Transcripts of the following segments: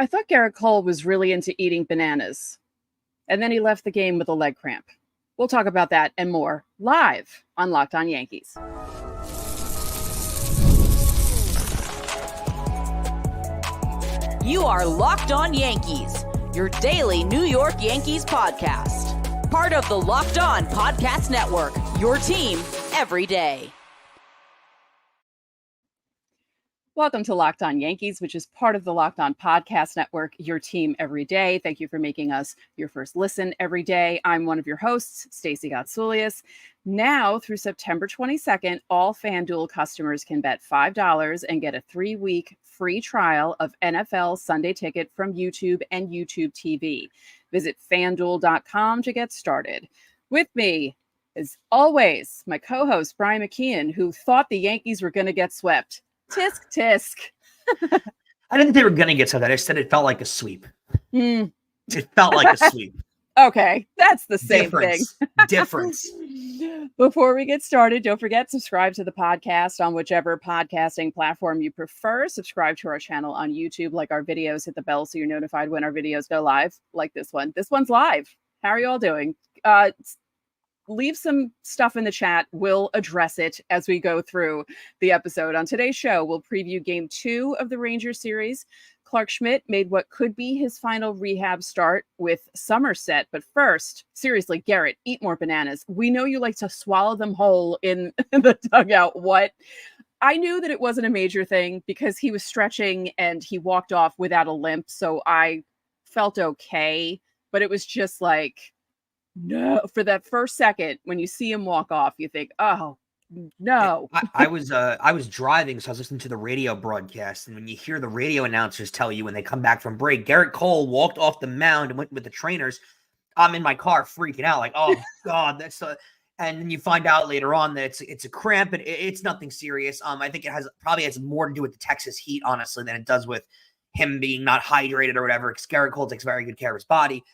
I thought Gerrit Cole was really into eating bananas, and then he left the game with a leg cramp. We'll talk about that and more live on Locked On Yankees. You are Locked On Yankees, your daily New York Yankees podcast. Part of the Locked On Podcast Network, your team every day. Welcome to Locked On Yankees, which is part of the Locked On Podcast Network, your team every day. Thank you for making us your first listen every day. I'm one of your hosts, Stacey. Now, through September 22nd, all FanDuel customers can bet $5 and get a 3-week free trial of NFL Sunday Ticket from YouTube and YouTube TV. Visit FanDuel.com to get started. With me, as always, my co-host, Brian McKeon, who thought the Yankees were going to get swept. Tisk, tisk. I didn't think they were going to get something. I said it felt like a sweep. It felt like a sweep. Okay, that's the same thing. Difference. Before we get started, don't forget, subscribe to the podcast on whichever podcasting platform you prefer. Subscribe to our channel on YouTube, like our videos, hit the bell so you're notified when our videos go live, like this one. This one's live. How are you all doing? Leave some stuff in the chat. We'll address it as we go through the episode. On today's show, we'll preview Game 2 of the Rangers series. Clarke Schmidt made what could be his final rehab start with Somerset. But first, seriously, Gerrit, eat more bananas. We know you like to swallow them whole in the dugout. What? I knew that it wasn't a major thing because he was stretching and he walked off without a limp. So I felt okay. But it was just like, no, for that first second, when you see him walk off, you think, oh, no. I was driving, so I was listening to the radio broadcast. And when you hear the radio announcers tell you when they come back from break, Gerrit Cole walked off the mound and went with the trainers. I'm in my car freaking out like, oh, God, that's and then you find out later on that it's a cramp and it's nothing serious. I think it probably has more to do with the Texas heat, honestly, than it does with him being not hydrated or whatever, because Gerrit Cole takes very good care of his body.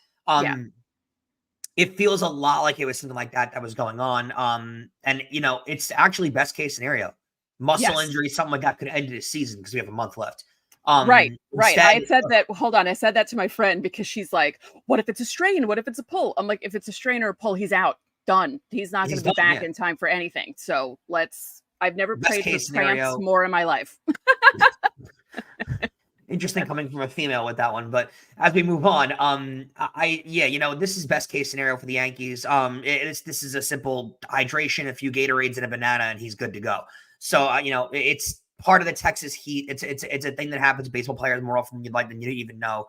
It feels a lot like it was something like that was going on. And, it's actually best case scenario. Muscle injury, something like that could end the season because we have a month left. Right. I had said that. Hold on. I said that to my friend because she's like, what if it's a strain? What if it's a pull? I'm like, if it's a strain or a pull, he's out. Done. He's not going to be back in time for anything. So I've never prayed for cramps more in my life. Interesting coming from a female with that one, but as we move on, this is best case scenario for the Yankees. This is a simple hydration, a few Gatorades and a banana, and he's good to go. So, it's part of the Texas heat. It's a thing that happens to baseball players more often than you even know.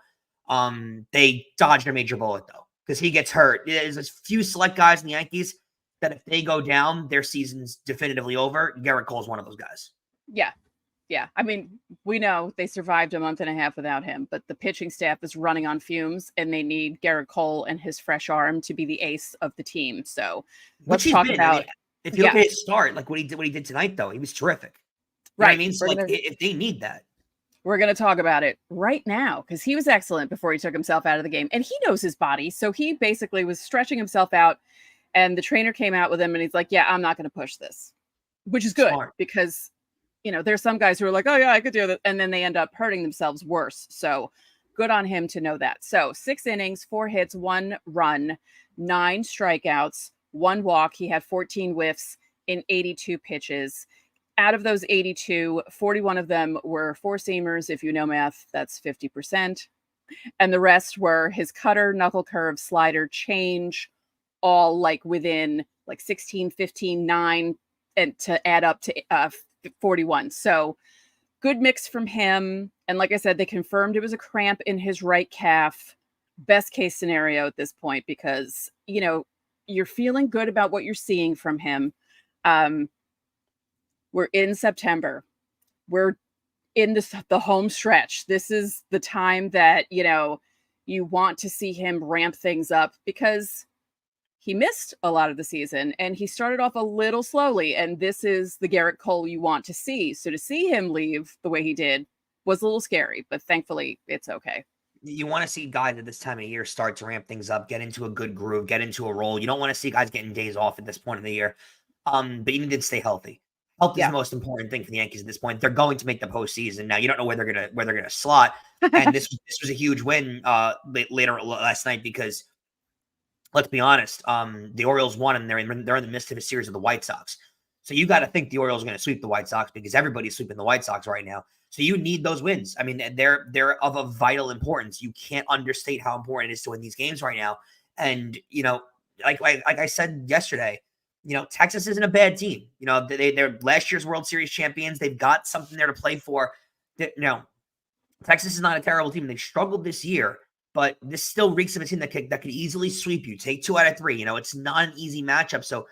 They dodged a major bullet though, because he gets hurt. There's a few select guys in the Yankees that if they go down, their season's definitively over. Gerrit Cole's one of those guys. Yeah. I mean, we know they survived a month and a half without him, but the pitching staff is running on fumes and they need Gerrit Cole and his fresh arm to be the ace of the team. So let's talk about, if you look at his start, like what he did tonight, though, he was terrific. You know what I mean? So if they need that, we're going to talk about it right now because he was excellent before he took himself out of the game and he knows his body. So he basically was stretching himself out and the trainer came out with him and he's like, yeah, I'm not going to push this, which is good because there's some guys who are like, oh, yeah, I could do that. And then they end up hurting themselves worse. So good on him to know that. So 6 innings, 4 hits, 1 run, 9 strikeouts, 1 walk. He had 14 whiffs in 82 pitches. Out of those 82, 41 of them were 4-seamers. If you know math, that's 50%. And the rest were his cutter, knuckle curve, slider, change, all like within like 16, 15, 9, and to add up to 41. So good mix from him. And like I said, they confirmed it was a cramp in his right calf. Best case scenario at this point, because, you're feeling good about what you're seeing from him. We're in September. We're in the home stretch. This is the time that, you want to see him ramp things up because he missed a lot of the season and he started off a little slowly. And this is the Gerrit Cole you want to see. So to see him leave the way he did was a little scary, but thankfully it's okay. You want to see guys at this time of year start to ramp things up, get into a good groove, get into a role. You don't want to see guys getting days off at this point in the year. But you need to stay healthy. Health is the most important thing for the Yankees at this point. They're going to make the postseason. Now you don't know where they're gonna slot. And this was a huge win later last night because let's be honest, the Orioles won and they're in the midst of a series of the White Sox. So you got to think the Orioles are going to sweep the White Sox because everybody's sweeping the White Sox right now. So you need those wins. I mean, they're of a vital importance. You can't understate how important it is to win these games right now. And like I said yesterday, Texas isn't a bad team. They're last year's World Series champions. They've got something there to play for. Texas is not a terrible team. They struggled this year, but this still reeks of a team that could easily sweep you. Take 2 out of 3. It's not an easy matchup. So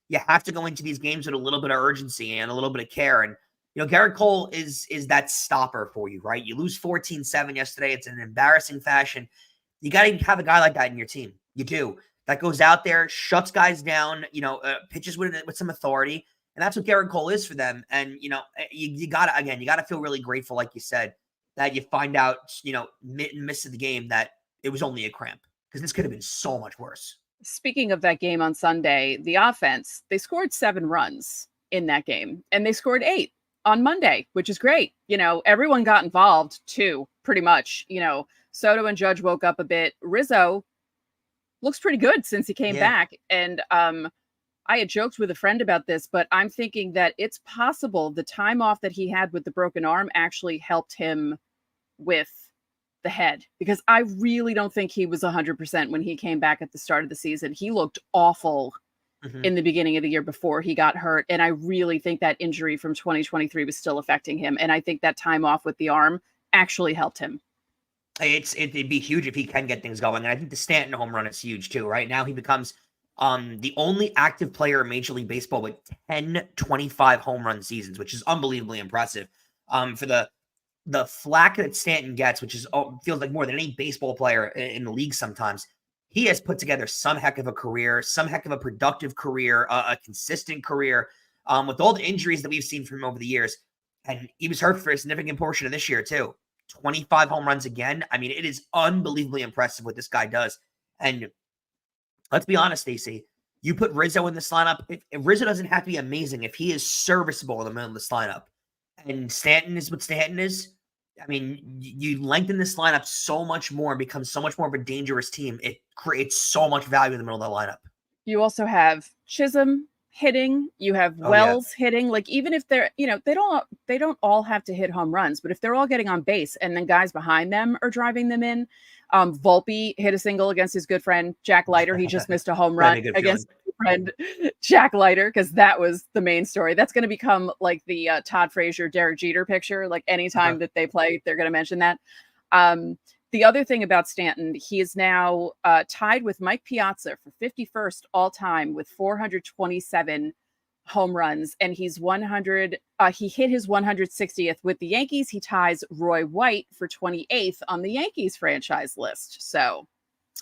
you have to go into these games with a little bit of urgency and a little bit of care. And Gerrit Cole is that stopper for you, right? You lose 14-7 yesterday. It's an embarrassing fashion. You got to have a guy like that in your team. You do. That goes out there, shuts guys down, pitches with some authority. And that's what Gerrit Cole is for them. And, you got to feel really grateful, like you said, that you find out, midst of the game that it was only a cramp because this could have been so much worse. Speaking of that game on Sunday, the offense, they scored 7 runs in that game and they scored 8 on Monday, which is great. Everyone got involved too, pretty much. Soto and Judge woke up a bit. Rizzo looks pretty good since he came back. And I had joked with a friend about this, but I'm thinking that it's possible the time off that he had with the broken arm actually helped him with the head, because I really don't think he was 100% when he came back at the start of the season. He looked awful in the beginning of the year before he got hurt. And I really think that injury from 2023 was still affecting him. And I think that time off with the arm actually helped him. It'd be huge if he can get things going. And I think the Stanton home run is huge too. Right now he becomes the only active player in Major League Baseball with 10 25 home run seasons, which is unbelievably impressive. For the flack that Stanton gets, which feels like more than any baseball player in the league sometimes, he has put together some heck of a career, some heck of a productive career, a consistent career, with all the injuries that we've seen from him over the years. And he was hurt for a significant portion of this year too. 25 home runs again. I mean, it is unbelievably impressive what this guy does. And let's be honest, Stacey, you put Rizzo in this lineup. If Rizzo doesn't have to be amazing, if he is serviceable in the middle of this lineup, and Stanton is what Stanton is, I mean, you lengthen this lineup so much more and become so much more of a dangerous team. It creates so much value in the middle of the lineup. You also have Chisholm hitting. You have Wells hitting. Like, even if they're, they don't all have to hit home runs, but if they're all getting on base and then guys behind them are driving them in. Volpe hit a single against his good friend Jack Leiter. He just missed a home run against his friend Jack Leiter, because that was the main story. That's going to become like the Todd Frazier, Derek Jeter picture. Like, anytime that they play, they're going to mention that. The other thing about Stanton, he is now tied with Mike Piazza for 51st all time with 427 home runs, and he's 100. He hit his 160th with the Yankees. He ties Roy White for 28th on the Yankees franchise list. So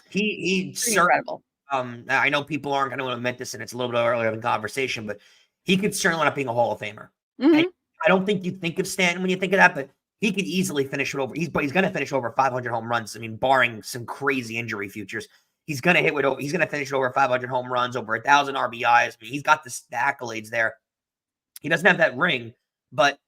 he's incredible. I know people aren't going to admit this, and it's a little bit earlier in the conversation, but he could certainly end up being a Hall of Famer. I don't think you think of Stanton when you think of that, but he could easily finish it over. He's going to finish over 500 home runs. I mean, barring some crazy injury futures. He's going to finish over 500 home runs, over 1,000 RBIs. I mean, he's got the accolades there. He doesn't have that ring, but,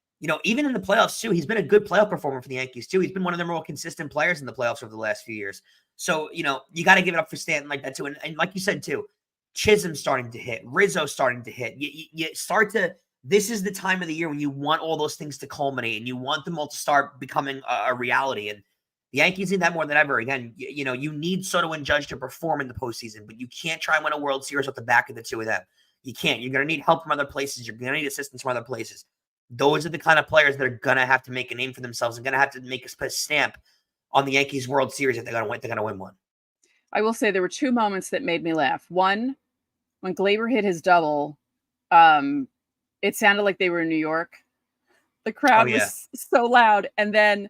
even in the playoffs too, he's been a good playoff performer for the Yankees too. He's been one of the more consistent players in the playoffs over the last few years. So, you got to give it up for Stanton like that too. And like you said too, Chisholm starting to hit, Rizzo starting to hit. You start to, this is the time of the year when you want all those things to culminate and you want them all to start becoming a reality. And the Yankees need that more than ever. Again, you need Soto and Judge to perform in the postseason, but you can't try and win a World Series with the back of the two of them. You can't. You're going to need help from other places. You're going to need assistance from other places. Those are the kind of players that are going to have to make a name for themselves and going to have to make a stamp on the Yankees World Series if they're going to win one. I will say there were 2 moments that made me laugh. One, when Glaber hit his double, it sounded like they were in New York. The crowd was so loud. And then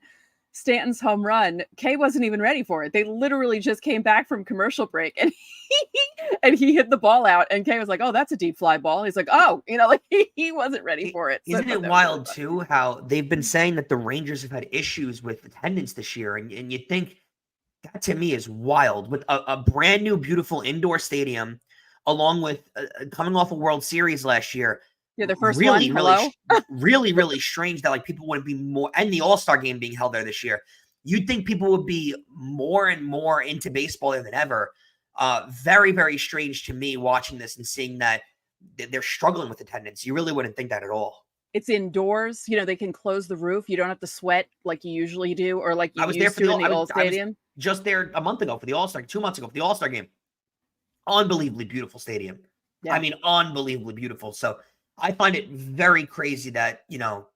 Stanton's home run, Kay wasn't even ready for it. They literally just came back from commercial break and he hit the ball out, and Kay was like, "Oh, that's a deep fly ball." He's like, "Oh, like he wasn't ready for it." Isn't it wild too how they've been saying that the Rangers have had issues with attendance this year, and you think that to me is wild, with a brand new beautiful indoor stadium, along with coming off a World Series last year. You're the first really, one. Hello? really strange that like people would be more, and the All-Star game being held there this year. You'd think people would be more and more into baseball than ever. Very, very strange to me watching this and seeing that they're struggling with attendance. You really wouldn't think that at all. It's indoors. You know, they can close the roof. You don't have to sweat like you usually do, or like you used to in the old stadium. I was just there a month ago for the All-Star, 2 months ago for the All-Star game. Unbelievably beautiful stadium. Yeah. I mean, unbelievably beautiful. So I find it very crazy that, you know,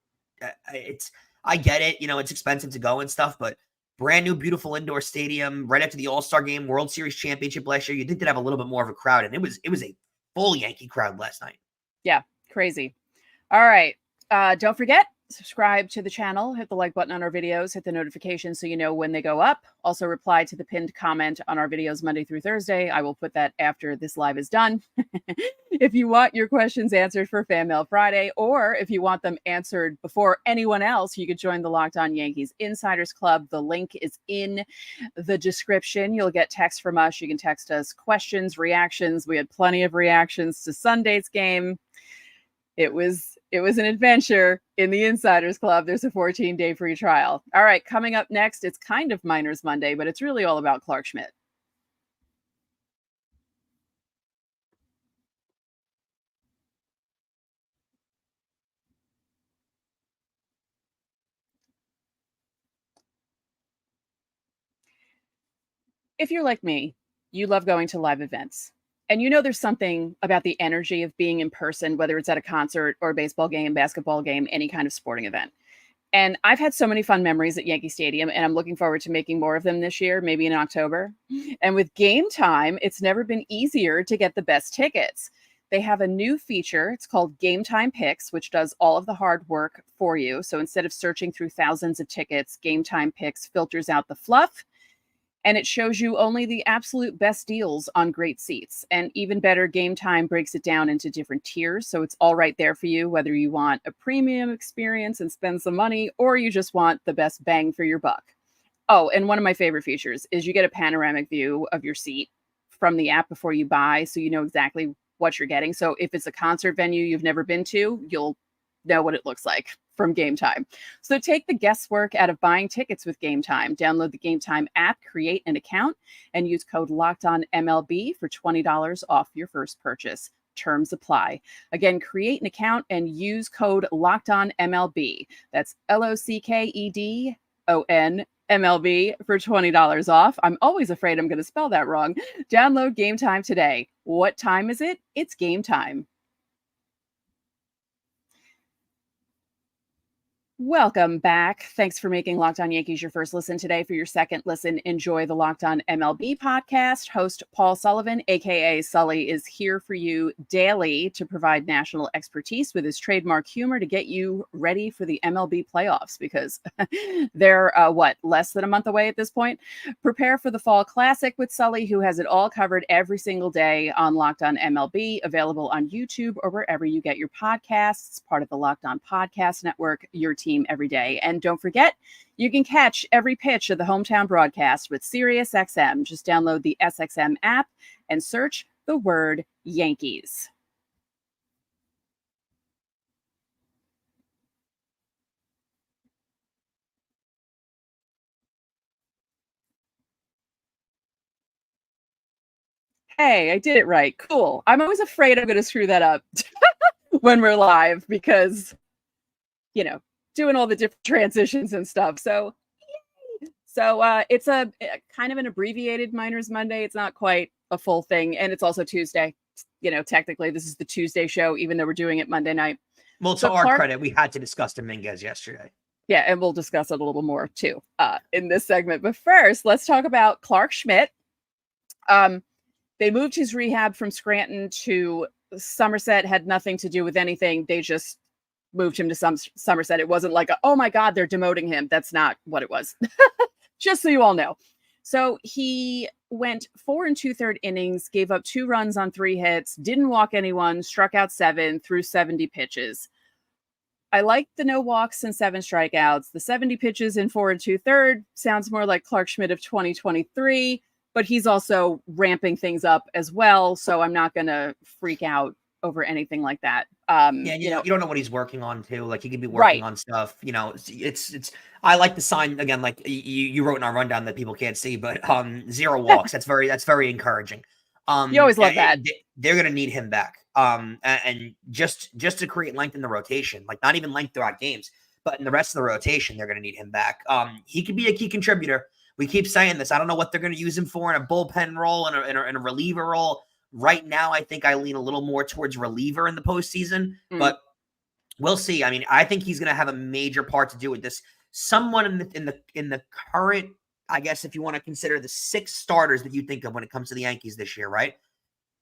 I get it. You know, it's expensive to go and stuff, but brand new, beautiful indoor stadium right after the All-Star game, World Series championship last year. You'd think they'd have a little bit more of a crowd, and it was a full Yankee crowd last night. Yeah, crazy. All right. Don't forget, subscribe to the channel, hit the like button on our videos, hit the notification so you know when they go up. Also reply to the pinned comment on our videos Monday through Thursday. I will put that after this live is done. If you want your questions answered for Fan Mail Friday, or if you want them answered before anyone else, you could join the Locked On Yankees Insiders Club. The link is in the description. You'll get text from us. You can text us questions, reactions. We had plenty of reactions to Sunday's game. It was an adventure in the Insiders Club. There's a 14-day free trial. All right, coming up next, it's kind of Miners Monday, but it's really all about Clarke Schmidt. If you're like me, you love going to live events. And you know there's something about the energy of being in person, whether it's at a concert or a baseball game, basketball game, any kind of sporting event. And I've had so many fun memories at Yankee Stadium, and I'm looking forward to making more of them this year, maybe in October. And with Game Time, it's never been easier to get the best tickets. They have a new feature. It's called Game Time Picks, which does all of the hard work for you. So instead of searching through thousands of tickets, Game Time Picks filters out the fluff, and it shows you only the absolute best deals on great seats. And even better, Game Time breaks it down into different tiers. So it's all right there for you, whether you want a premium experience and spend some money, or you just want the best bang for your buck. Oh, and one of my favorite features is you get a panoramic view of your seat from the app before you buy, so you know exactly what you're getting. So if it's a concert venue you've never been to, you'll know what it looks like from Game Time. So take the guesswork out of buying tickets with Game Time. Download the Game Time app, create an account, and use code LOCKEDONMLB for $20 off your first purchase. Terms apply. Again, create an account and use code LOCKEDONMLB. That's LOCKEDON MLB for $20 off. I'm always afraid I'm going to spell that wrong. Download Game Time today. What time is it? It's game time. Welcome back. Thanks for making Locked On Yankees your first listen today. For your second listen, enjoy the Locked On MLB podcast. Host Paul Sullivan, aka Sully, is here for you daily to provide national expertise with his trademark humor to get you ready for the MLB playoffs, because they're, less than a month away at this point. Prepare for the Fall Classic with Sully, who has it all covered every single day on Locked On MLB, available on YouTube or wherever you get your podcasts, part of the Locked On Podcast Network, your team every day. And don't forget, you can catch every pitch of the hometown broadcast with SiriusXM. Just download the SXM app and search the word Yankees. Hey, I did it right. Cool. I'm always afraid I'm going to screw that up when we're live because, you know, doing all the different transitions and stuff. So it's a kind of an abbreviated Miners Monday. It's not quite a full thing. And it's also Tuesday. You know, technically this is the Tuesday show, even though we're doing it Monday night. Well, to our credit, we had to discuss Dominguez yesterday. Yeah, and we'll discuss it a little more too in this segment. But first, let's talk about Clarke Schmidt. They moved his rehab from Scranton to Somerset. Had nothing to do with anything. They just moved him to Somerset. It wasn't like, oh my God, they're demoting him. That's not what it was. Just so you all know. So he went 4 2/3 innings, gave up 2 runs on 3 hits, didn't walk anyone, struck out 7, threw 70 pitches. I like the no walks and 7 strikeouts. The 70 pitches in 4 2/3 sounds more like Clarke Schmidt of 2023, but he's also ramping things up as well. So I'm not going to freak out over anything like that. Yeah, and you don't know what he's working on too. Like he could be working on stuff. It's. I like the sign again. Like you wrote in our rundown that people can't see, but 0 walks. That's very encouraging. You always love that. They're gonna need him back. And just to create length in the rotation, like not even length throughout games, but in the rest of the rotation, they're gonna need him back. He could be a key contributor. We keep saying this. I don't know what they're gonna use him for in a bullpen role and in a reliever role. Right now, I think I lean a little more towards reliever in the postseason, but we'll see. I mean, I think he's going to have a major part to do with this. Someone in the current, I guess, if you want to consider the 6 starters that you think of when it comes to the Yankees this year, right?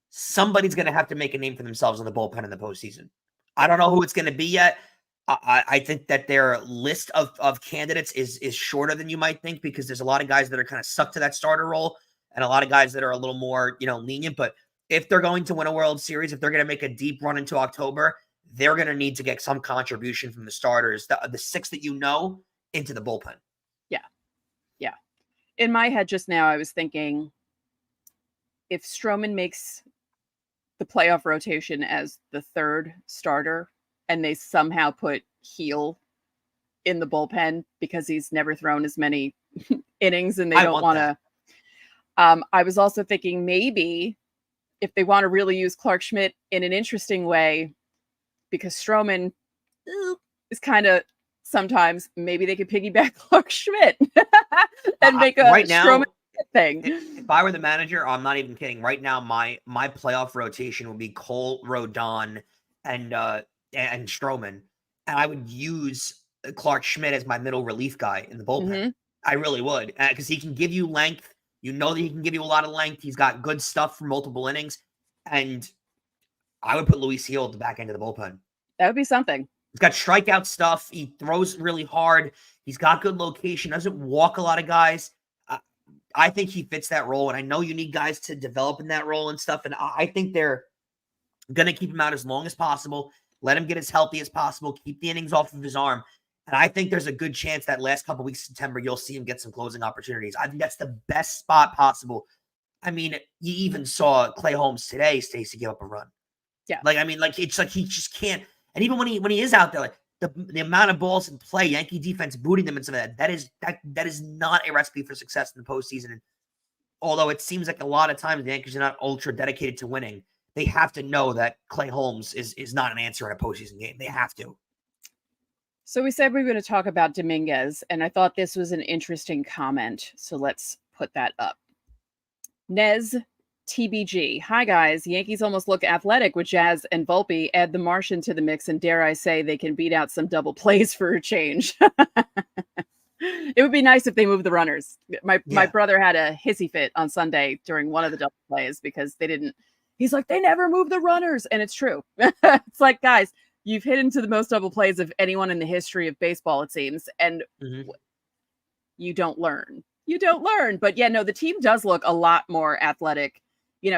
Somebody's going to have to make a name for themselves in the bullpen in the postseason. I don't know who it's going to be yet. I think that their list of candidates is shorter than you might think because there's a lot of guys that are kind of stuck to that starter role and a lot of guys that are a little more, lenient, but if they're going to win a World Series, if they're going to make a deep run into October, they're going to need to get some contribution from the starters, the 6 that into the bullpen. Yeah. In my head just now, I was thinking if Stroman makes the playoff rotation as the 3rd starter and they somehow put Heel in the bullpen because he's never thrown as many innings and they don't want to. I was also thinking maybe if they want to really use Clarke Schmidt in an interesting way, because Stroman is kind of sometimes, maybe they could piggyback Clarke Schmidt and make a right now, Stroman thing. If I were the manager, I'm not even kidding. Right now, my playoff rotation would be Cole, Rodon, and Stroman, and I would use Clarke Schmidt as my middle relief guy in the bullpen. I really would, because he can give you length. You know that he can give you a lot of length. He's got good stuff for multiple innings. And I would put Luis Heel at the back end of the bullpen. That would be something. He's got strikeout stuff. He throws really hard. He's got good location. Doesn't walk a lot of guys. I think he fits that role. And I know you need guys to develop in that role and stuff. And I think they're going to keep him out as long as possible. Let him get as healthy as possible. Keep the innings off of his arm. And I think there's a good chance that last couple weeks of September, you'll see him get some closing opportunities. I think that's the best spot possible. I mean, you even saw Clay Holmes today, Stacey, give up a run. Yeah. It's like he just can't. And even when he is out there, like the amount of balls in play, Yankee defense booting them and some of that is not a recipe for success in the postseason. And although it seems like a lot of times the Yankees are not ultra dedicated to winning, they have to know that Clay Holmes is not an answer in a postseason game. They have to. So we said we were going to talk about Dominguez, and I thought this was an interesting comment. So let's put that up. Nez TBG. Hi, guys. Yankees almost look athletic with Jazz and Volpe. Add the Martian to the mix, and dare I say they can beat out some double plays for a change. It would be nice if they moved the runners. My brother had a hissy fit on Sunday during one of the double plays because they didn't. He's like, they never move the runners. And it's true. It's like, guys, you've hit into the most double plays of anyone in the history of baseball, it seems. And you don't learn. But yeah, no, the team does look a lot more athletic.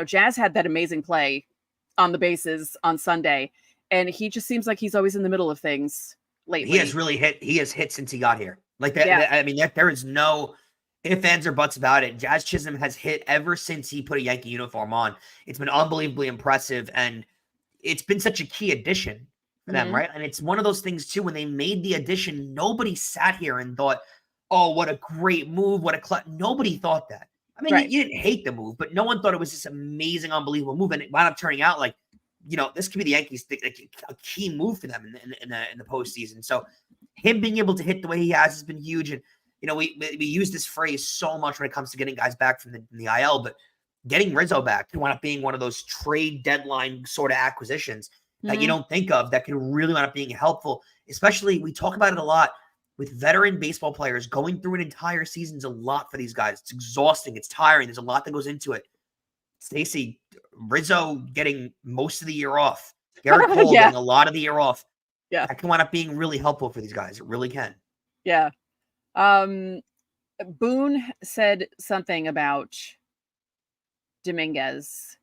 Jazz had that amazing play on the bases on Sunday. And he just seems like he's always in the middle of things lately. He has really hit. He has hit since he got here. Like that. Yeah. I mean, there is no ifs, ands, or buts about it. Jazz Chisholm has hit ever since he put a Yankee uniform on. It's been unbelievably impressive. And it's been such a key addition for them, right? And it's one of those things too, when they made the addition, nobody sat here and thought, oh, what a great move. Nobody thought that. I mean, you didn't hate the move, but no one thought it was this amazing, unbelievable move. And it wound up turning out like, this could be the Yankees, a key move for them in the postseason. So him being able to hit the way he has been huge. And, we use this phrase so much when it comes to getting guys back from the IL, but getting Rizzo back to wind up being one of those trade deadline sort of acquisitions that you don't think of that can really wind up being helpful. Especially, we talk about it a lot with veteran baseball players. Going through an entire season is a lot for these guys. It's exhausting. It's tiring. There's a lot that goes into it. Stacey, Rizzo getting most of the year off. Gerrit Cole getting a lot of the year off. Yeah. That can wind up being really helpful for these guys. It really can. Yeah. Boone said something about Dominguez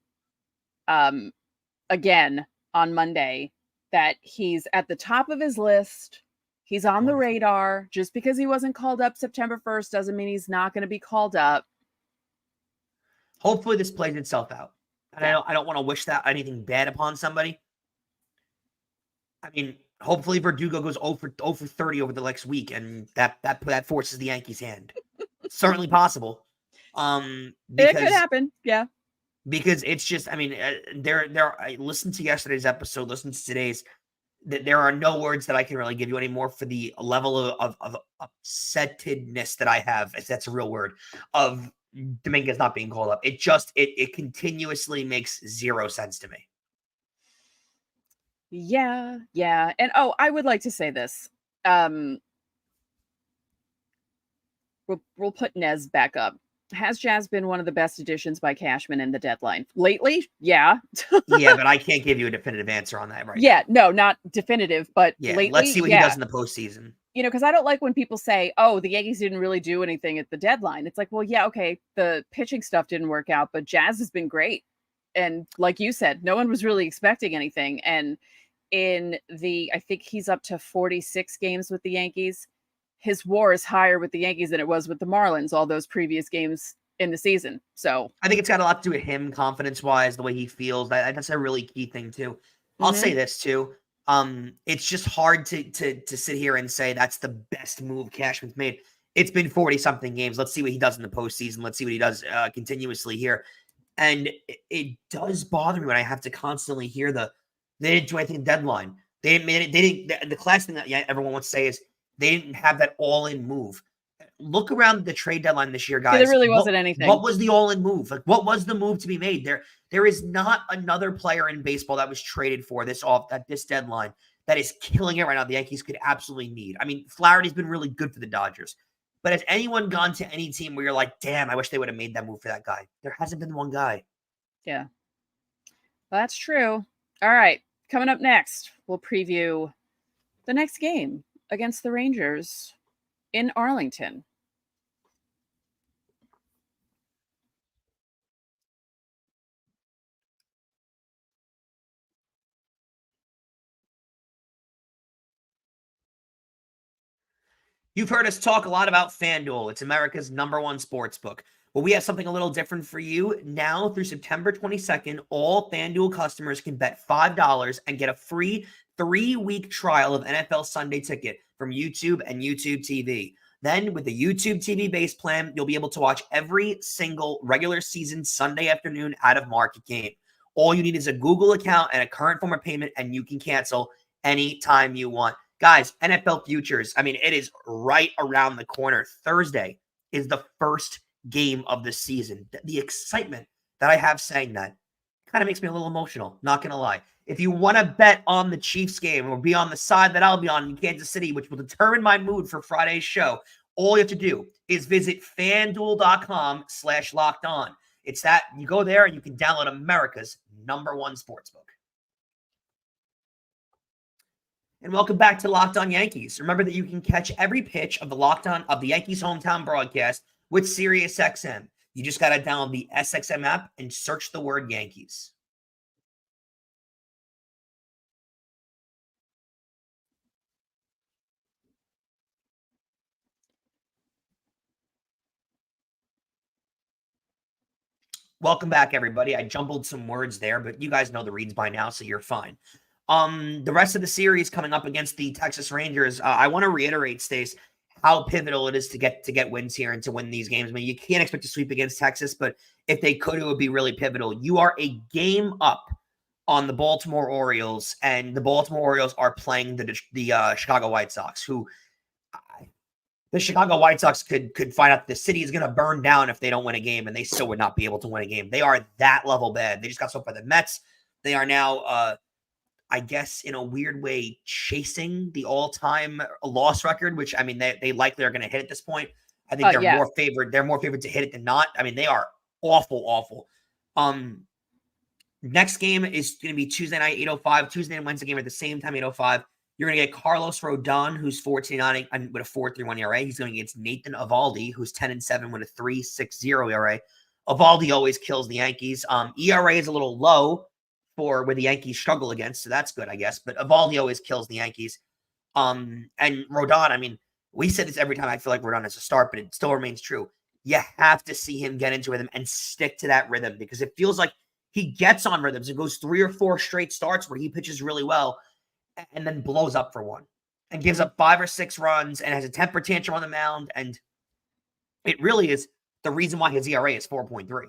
again on Monday, that he's at the top of his list. He's on the radar. Just because he wasn't called up September 1st doesn't mean he's not going to be called up. Hopefully this plays itself out. And I don't want to wish that anything bad upon somebody, I mean, hopefully Verdugo goes 0 for 30 over the next week, and that forces the Yankees' hand. Certainly possible. It could happen. Yeah. Because it's just, I mean, I listened to yesterday's episode, listened to today's, that there are no words that I can really give you anymore for the level of upsetedness that I have, if that's a real word, of Dominguez not being called up. It continuously makes zero sense to me. Yeah. And I would like to say this. We'll put Nez back up. Has Jazz been one of the best additions by Cashman in the deadline lately? Yeah. Yeah, but I can't give you a definitive answer on that right now. No, not definitive, but lately. Let's see what he does in the postseason. Because I don't like when people say, oh, the Yankees didn't really do anything at the deadline. It's like, well, yeah, okay, the pitching stuff didn't work out, but Jazz has been great. And like you said, no one was really expecting anything. And I think he's up to 46 games with the Yankees. His WAR is higher with the Yankees than it was with the Marlins, all those previous games in the season. So I think it's got a lot to do with him confidence-wise, the way he feels. That's a really key thing too. I'll say this too. It's just hard to sit here and say that's the best move Cashman's made. It's been 40-something games. Let's see what he does in the postseason. Let's see what he does continuously here. And it does bother me when I have to constantly hear they didn't do anything deadline. They didn't. The class thing that everyone wants to say is they didn't have that all-in move. Look around the trade deadline this year, guys. There really wasn't anything. What was the all-in move? Like, what was the move to be made? There is not another player in baseball that was traded for this deadline that is killing it right now. The Yankees could absolutely need. I mean, Flaherty's been really good for the Dodgers. But has anyone gone to any team where you're like, damn, I wish they would have made that move for that guy? There hasn't been one guy. Yeah. Well, that's true. All right. Coming up next, we'll preview the next game against the Rangers in Arlington. You've heard us talk a lot about FanDuel. It's America's #1 sports book. Well, we have something a little different for you. Now through September 22nd, all FanDuel customers can bet $5 and get a free 3-week trial of NFL Sunday Ticket from YouTube and YouTube TV. Then with the YouTube TV base plan, you'll be able to watch every single regular season Sunday afternoon out of market game. All you need is a Google account and a current form of payment, and you can cancel anytime you want. Guys, NFL futures, I mean, it is right around the corner. Thursday is the first game of the season. The excitement that I have saying that kind of makes me a little emotional, not going to lie. If you want to bet on the Chiefs game or be on the side that I'll be on in Kansas City, which will determine my mood for Friday's show, all you have to do is visit FanDuel.com/lockedon. It's that you go there and you can download America's #1 sportsbook. And welcome back to Locked On Yankees. Remember that you can catch every pitch of the Yankees hometown broadcast with SiriusXM. You just got to download the SXM app and search the word Yankees. Welcome back, everybody. I jumbled some words there, but you guys know the reads by now, so you're fine. The rest of the series coming up against the Texas Rangers, I want to reiterate, Stace, how pivotal it is to get wins here and to win these games. I mean, you can't expect to sweep against Texas, but if they could, it would be really pivotal. You are a game up on the Baltimore Orioles, and the Baltimore Orioles are playing the Chicago White Sox, who the Chicago White Sox could find out the city is going to burn down if they don't win a game, and they still would not be able to win a game. They are that level bad. They just got swept by the Mets. They are now, I guess, in a weird way, chasing the all-time loss record, which, I mean, they likely are going to hit at this point. I think they're more favored. They're more favored to hit it than not. I mean, they are awful. Next game is going to be Tuesday night, 8:05. Tuesday and Wednesday game at the same time, 8:05. You're going to get Carlos Rodon, who's 14-9 with a 4.31 ERA. He's going against Nathan Eovaldi, who's 10-7 with a 3.60 ERA. Eovaldi always kills the Yankees. ERA is a little low for where the Yankees struggle against, so that's good, I guess. But Eovaldi always kills the Yankees. And Rodon, I mean, we said this every time I feel like Rodon has a start, but it still remains true. You have to see him get into rhythm and stick to that rhythm, because it feels like he gets on rhythms and goes 3 or 4 straight starts where he pitches really well. and then blows up for one and gives up 5 or 6 runs and has a temper tantrum on the mound. And it really is the reason why his ERA is 4.3.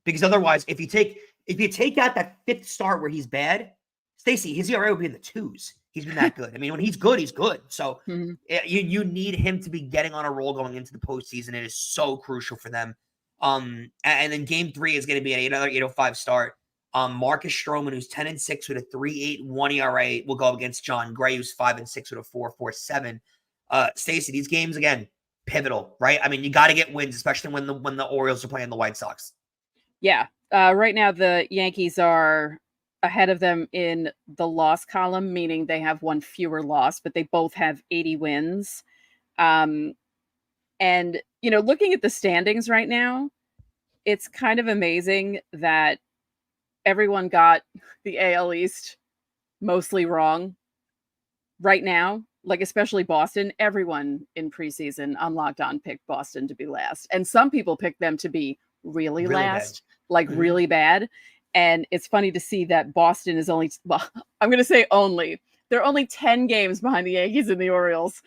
Because otherwise, if you take out that 5th start where he's bad, Stacey, his ERA would be in the 2s. He's been that good. I mean, when he's good, he's good. So you need him to be getting on a roll going into the postseason. It is so crucial for them. And then game 3 is going to be another 805 start. Marcus Stroman, who's 10-6 with a 3.81 ERA, will go against John Gray, who's 5-6 with a 4.47. Stacey, these games again pivotal, right? I mean, you got to get wins, especially when the Orioles are playing the White Sox. Yeah. Right now, the Yankees are ahead of them in the loss column, meaning they have one fewer loss, but they both have 80 wins. And, looking at the standings right now, it's kind of amazing that everyone got the AL East mostly wrong right now. Like, especially Boston, everyone in preseason on Locked On picked Boston to be last. And some people picked them to be really last, bad. Really bad. And it's funny to see that Boston is only, I'm going to say only. They're only 10 games behind the Yankees and the Orioles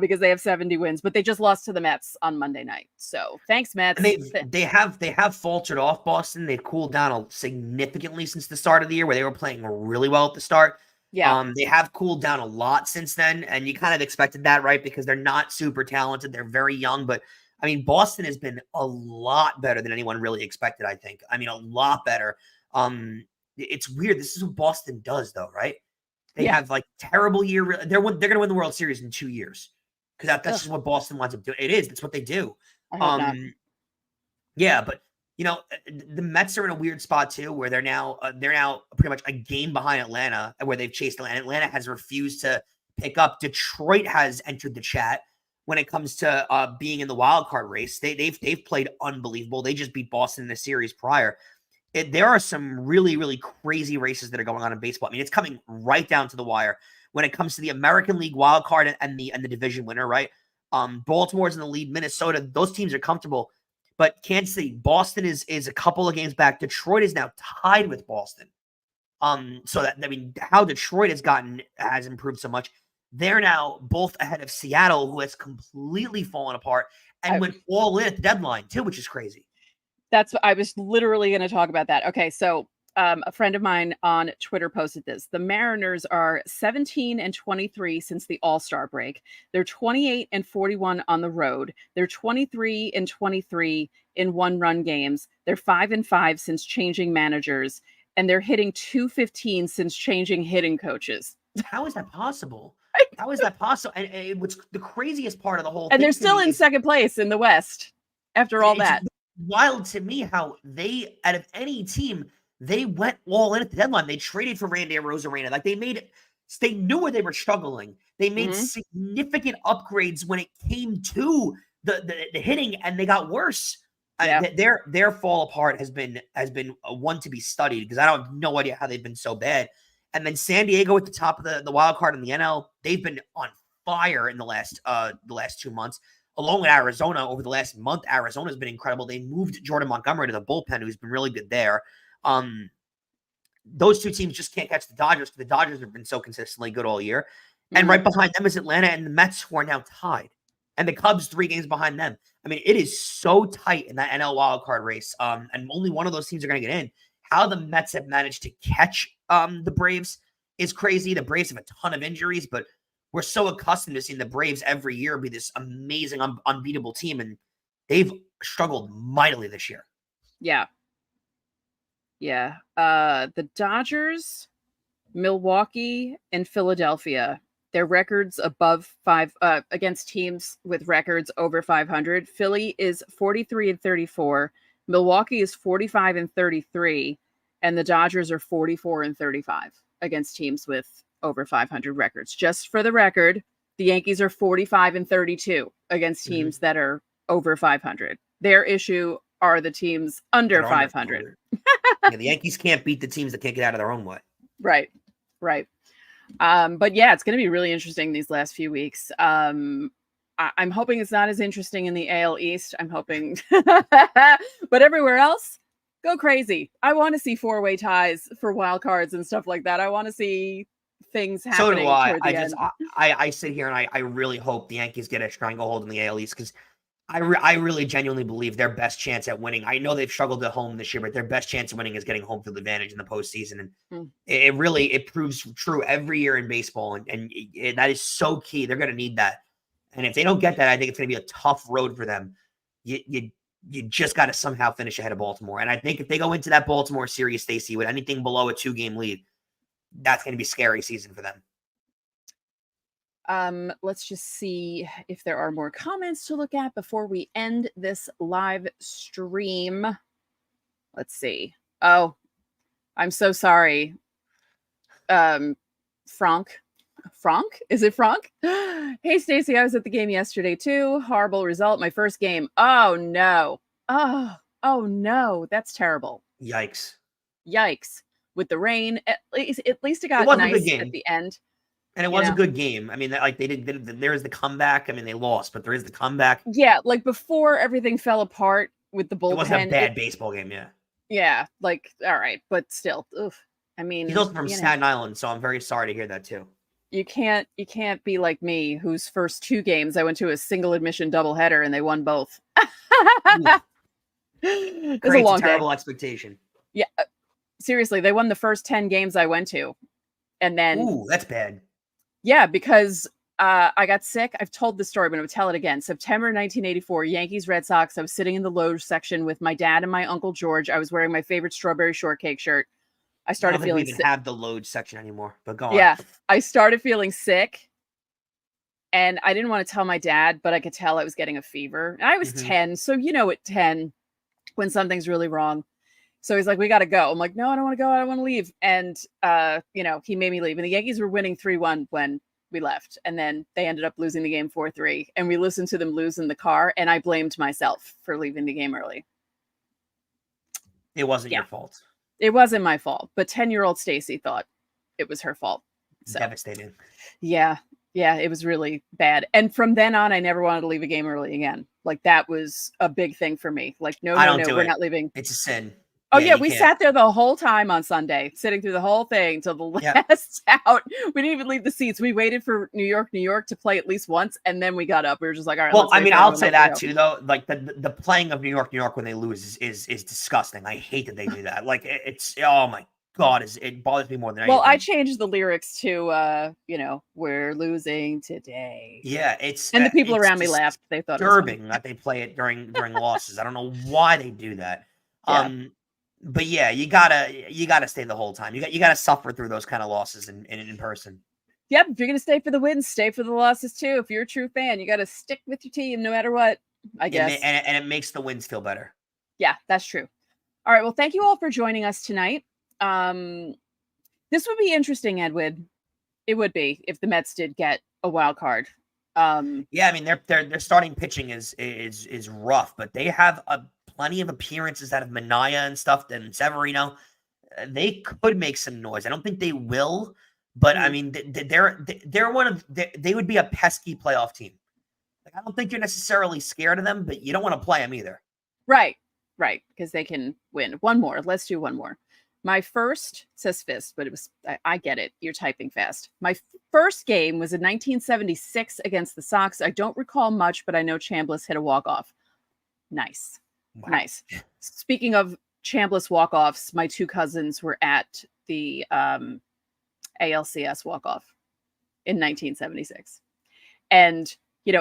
because they have 70 wins, but they just lost to the Mets on Monday night. So thanks, Mets. They have faltered off, Boston. They've cooled down significantly since the start of the year where they were playing really well at the start. Yeah. They have cooled down a lot since then, and you kind of expected that, right? Because they're not super talented. They're very young, but I mean, Boston has been a lot better than anyone really expected, I think. I mean, a lot better. It's weird. This is what Boston does, though, right? They have terrible year. They're going to win the World Series in 2 years because that's just what Boston winds up doing. It is. That's what they do. I hope not. Yeah, but the Mets are in a weird spot too, where they're now pretty much a game behind Atlanta, where they've chased Atlanta. Atlanta has refused to pick up. Detroit has entered the chat when it comes to being in the wild card race. They've played unbelievable. They just beat Boston in the series prior. There are some really, really crazy races that are going on in baseball. I mean, it's coming right down to the wire when it comes to the American League wild card and the division winner, right? Baltimore's in the lead. Minnesota, those teams are comfortable. But Kansas City, Boston is a couple of games back. Detroit is now tied with Boston. So that, I mean, how Detroit has improved so much. They're now both ahead of Seattle, who has completely fallen apart and went all in at the deadline too, which is crazy. I was literally going to talk about that. Okay, so a friend of mine on Twitter posted this. The Mariners are 17-23 since the All-Star break. They're 28-41 on the road. They're 23-23 in one-run games. They're 5-5 since changing managers, and they're hitting .215 since changing hitting coaches. How is that possible? How is that possible? And what's the craziest part of the whole thing? And they're still in second place in the West after all that. Wild to me how they, out of any team, they went all in at the deadline. They traded for Randy Arozarena. Like they knew where they were struggling. They made significant upgrades when it came to the hitting, and they got worse. Yeah. Their fall apart has been one to be studied because I don't have no idea how they've been so bad. And then San Diego at the top of the wild card in the NL, they've been on fire in the last 2 months. Along with Arizona over the last month, Arizona's been incredible. They moved Jordan Montgomery to the bullpen, who's been really good there. Those two teams just can't catch the Dodgers because the Dodgers have been so consistently good all year. And right behind them is Atlanta and the Mets, who are now tied. And the Cubs 3 games behind them. I mean, it is so tight in that NL wildcard race. And only one of those teams are going to get in. How the Mets have managed to catch the Braves is crazy. The Braves have a ton of injuries, but we're so accustomed to seeing the Braves every year be this amazing, unbeatable team, and they've struggled mightily this year. Yeah. Yeah. The Dodgers, Milwaukee, and Philadelphia, their records above 5 against teams with records over 500. Philly is 43-34. Milwaukee is 45-33, and the Dodgers are 44-35 against teams with over 500 records. Just for the record, the Yankees are 45-32 against teams that are over 500. Their issue are the teams under 500. Yeah, the Yankees can't beat the teams that can't get out of their own way. Right. But yeah, it's going to be really interesting these last few weeks. I'm hoping it's not as interesting in the AL East. I'm hoping, but everywhere else, go crazy. I want to see 4-way ties for wild cards and stuff like that. I want to see things So happening do I. toward the end. I sit here and I really hope the Yankees get a stranglehold in the AL East because I really genuinely believe their best chance at winning. I know they've struggled at home this year, but their best chance of winning is getting home field advantage in the postseason, and it proves true every year in baseball, and that is so key. They're going to need that, and if they don't get that, I think it's going to be a tough road for them. You just got to somehow finish ahead of Baltimore, and I think if they go into that Baltimore series, Stacey, with anything below a 2-game lead, that's going to be a scary season for them. Let's just see if there are more comments to look at before we end this live stream. Let's see. Oh, I'm so sorry. Frank? Is it Frank? Hey, Stacey, I was at the game yesterday too. Horrible result. My first game. Oh, no. Oh, no. That's terrible. Yikes. With the rain, at least it got nice at the end. And it was a good game. I mean, there is the comeback. I mean, they lost, but there is the comeback. Yeah, like before everything fell apart with the bullpen. It wasn't a bad baseball game, yeah. Yeah, like, all right, but still, I mean. He's also from Staten Island, so I'm very sorry to hear that too. You can't be like me, whose first 2 games I went to a single admission doubleheader and they won both. It was a long terrible day. Expectation. Yeah, seriously, they won the first 10 games I went to, and then. Ooh, that's bad. Yeah, because I got sick. I've told this story, but I'm going to tell it again. September 1984, Yankees, Red Sox. I was sitting in the loge section with my dad and my uncle George. I was wearing my favorite strawberry shortcake shirt. I started feeling sick. We even have the loge section anymore, but go on. Yeah, I started feeling sick, and I didn't want to tell my dad, but I could tell I was getting a fever. And I was 10, so at 10, when something's really wrong. So he's like, we got to go. I'm like, no, I don't want to go. I don't want to leave. And, he made me leave. And the Yankees were winning 3-1 when we left. And then they ended up losing the game 4-3. And we listened to them lose in the car. And I blamed myself for leaving the game early. It wasn't your fault. It wasn't my fault. But 10-year-old Stacey thought it was her fault. So, devastating. Yeah. Yeah, it was really bad. And from then on, I never wanted to leave a game early again. Like, that was a big thing for me. Like, no, we're not leaving. It's a sin. Oh, yeah, we sat there the whole time on Sunday, sitting through the whole thing till the last out. We didn't even leave the seats. We waited for New York to play at least once, and then we got up. We were just like, all right. Well, I mean, I'll say that too, though. Like the playing of New York when they lose is disgusting. I hate that they do that. Like it's oh my God, it bothers me more than anything. Well, I changed the lyrics to we're losing today. Yeah, and the people around me laughed. They thought disturbing that they play it during losses. I don't know why they do that. Yeah. But yeah, you gotta stay the whole time. You gotta suffer through those kind of losses in person. Yep, if you're gonna stay for the wins, stay for the losses too. If you're a true fan, you gotta stick with your team no matter what. I guess, and it makes the wins feel better. Yeah, that's true. All right, well, thank you all for joining us tonight. This would be interesting, Edwin. It would be if the Mets did get a wild card. Yeah, I mean their starting pitching is rough, but they have plenty of appearances out of Minaya and stuff, and Severino. They could make some noise. I don't think they will, but I mean they're one of they would be a pesky playoff team. Like I don't think you're necessarily scared of them, but you don't want to play them either. Right, because they can win. One more. Let's do one more. My first says fist, but it was I get it. You're typing fast. My first game was in 1976 against the Sox. I don't recall much, but I know Chambliss hit a walk-off. Nice. Wow. Nice. Speaking of Chambliss walk-offs, my 2 cousins were at the ALCS walk-off in 1976. And,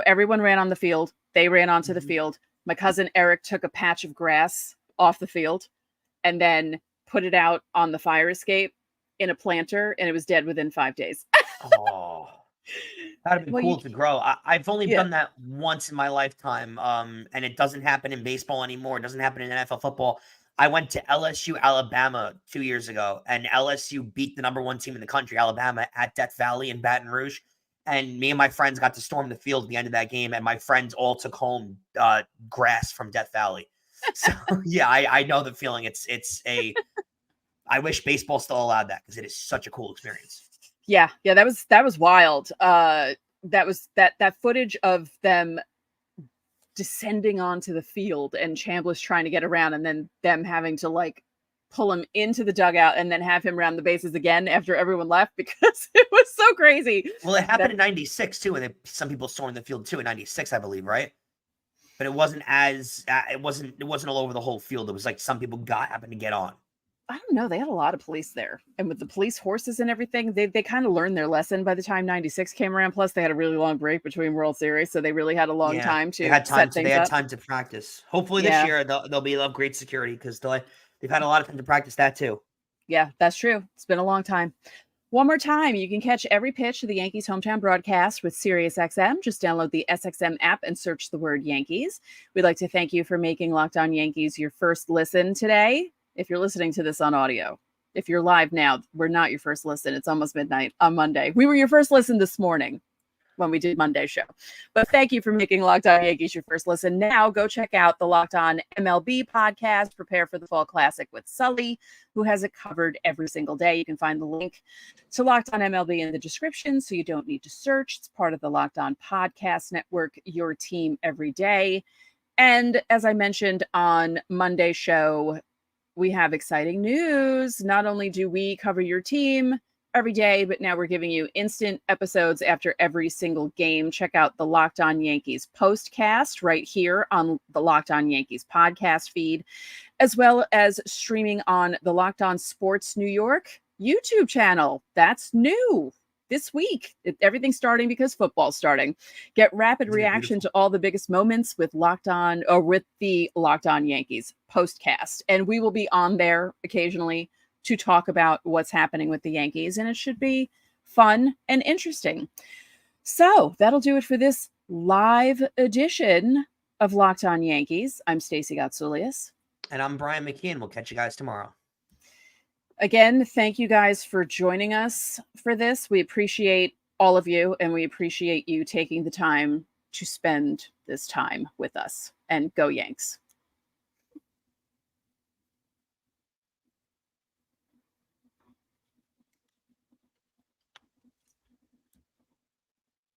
everyone ran on the field. They ran onto the field. My cousin Eric took a patch of grass off the field and then put it out on the fire escape in a planter, and it was dead within 5 days. Oh, that'd be cool to grow. I've only done that once in my lifetime, and it doesn't happen in baseball anymore. It doesn't happen in NFL football. I went to LSU, Alabama 2 years ago, and LSU beat the number 1 team in the country, Alabama, at Death Valley in Baton Rouge. And me and my friends got to storm the field at the end of that game, and my friends all took home grass from Death Valley. So yeah, I know the feeling. I wish baseball still allowed that because it is such a cool experience. Yeah, that was wild. That was that footage of them descending onto the field and Chambliss trying to get around, and then them having to pull him into the dugout and then have him round the bases again after everyone left because it was so crazy. Well, it happened in 96 too, and some people stormed the field too in 96, I believe, right? But it wasn't it wasn't all over the whole field. It was like some people happened to get on. I don't know. They had a lot of police there. And with the police horses and everything, they kind of learned their lesson by the time 96 came around. Plus, they had a really long break between World Series. So they really had a long time to set things up. They had time to practice. Hopefully this year they'll be of great security because they've had a lot of time to practice that too. Yeah, that's true. It's been a long time. One more time, you can catch every pitch of the Yankees hometown broadcast with SiriusXM. Just download the SXM app and search the word Yankees. We'd like to thank you for making Locked On Yankees your first listen today. If you're listening to this on audio, if you're live now, we're not your first listen. It's almost midnight on Monday. We were your first listen this morning when we did Monday's show. But thank you for making Locked On Yankees your first listen. Now go check out the Locked On MLB podcast. Prepare for the Fall Classic with Sully, who has it covered every single day. You can find the link to Locked On MLB in the description, so you don't need to search. It's part of the Locked On Podcast Network, your team every day. And as I mentioned on Monday's show, we have exciting news. Not only do we cover your team every day, but now we're giving you instant episodes after every single game. Check out the Locked On Yankees postcast right here on the Locked On Yankees podcast feed, as well as streaming on the Locked On Sports New York YouTube channel. That's new this week. Everything's starting because football's starting. Get rapid reaction to all the biggest moments with the Locked On Yankees postcast. And we will be on there occasionally to talk about what's happening with the Yankees. And it should be fun and interesting. So that'll do it for this live edition of Locked On Yankees. I'm Stacey Gotsoulias. And I'm Brian McKeon. We'll catch you guys tomorrow. Again, thank you guys for joining us for this. We appreciate all of you, and we appreciate you taking the time to spend this time with us. And go Yanks.